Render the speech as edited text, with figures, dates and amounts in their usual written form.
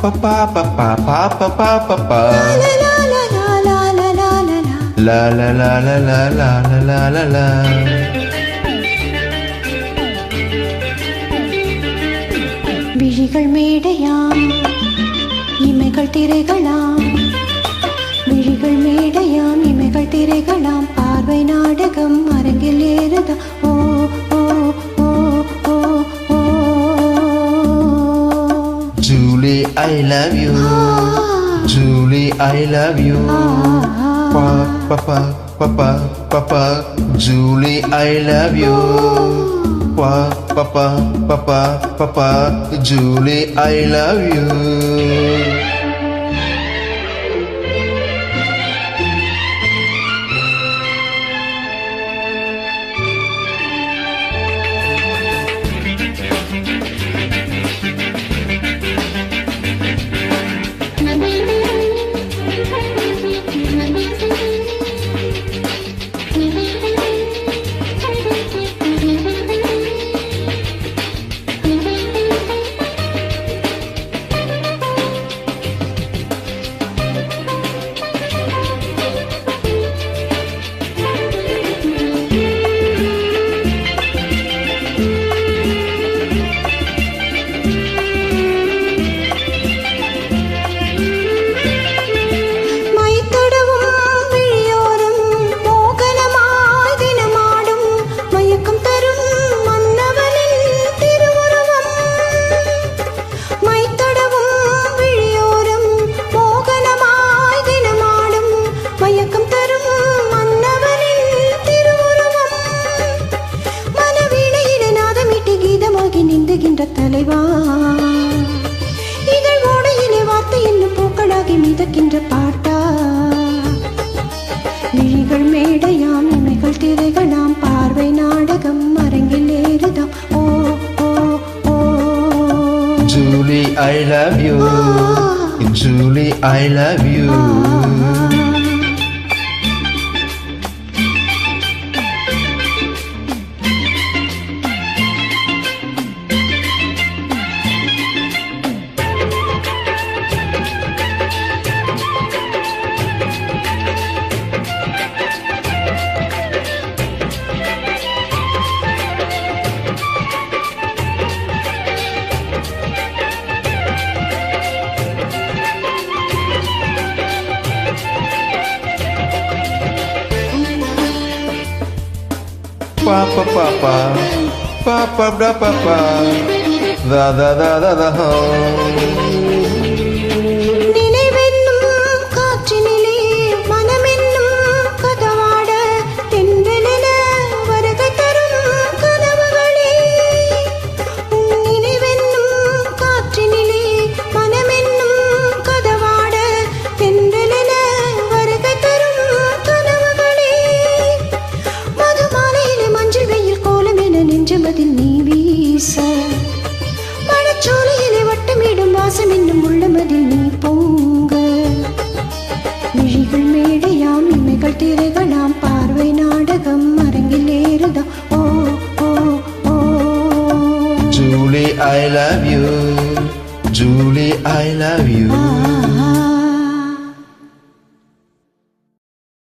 pa pa pa pa pa pa pa pa pa. La la la la la la la la la. விழிகள் மேடையாம் இமைகள் திரைகளாம், விழிகள் மேடையாம் இமைகள் திரைகளாம், பார்வை நாடகம் அரங்கில் ஏறுதா. ஓ ஓ ஓ ஓ ஓ. Julie, I love you. Julie, I love you. Pa pa pa pa pa pa pa. Julie, I love you. Pa pa pa pa pa pa pa. Julie, I love you. தலைவா இதழ் ஓடையிலே வார்த்தை என்னும் பூக்களாகி மிதக்கின்ற பாட்டா, விழிகள் மேடையாம் இமைகள் திரைகளாம், பார்வை நாடகம் அரங்கில் ஏறுதாம். ஓ ஓ ஓ. Julie, I love you. Julie, I love you. Pa pa pa pa pa pa da pa pa da da da da da ho. நினைவென்னும் காற்றினிலே மனமென்னும் கதவாட, தென்றலென வருகை தரும் கனவுகளே. நினைவென்னும் காற்றினிலே மனமென்னும் கதவாட, தென்றலென வருகை தரும் கனவுகளே. மதுமாலையிலே மஞ்சள் வெயில் கோலம் என நெஞ்சமதில் நீ வீச, மனச்சோலையிலே வட்டமிடும் வாசம் என்னும் உள்ளமதில் நீ பொங்க. விழிகள் மேடையாம் இமைகள் திரைகளாம், பார்வை நாடகம் அரங்கில் ஏறுதாம். ஓ ஓ ஓ. Julie, I love you. Julie, I love you.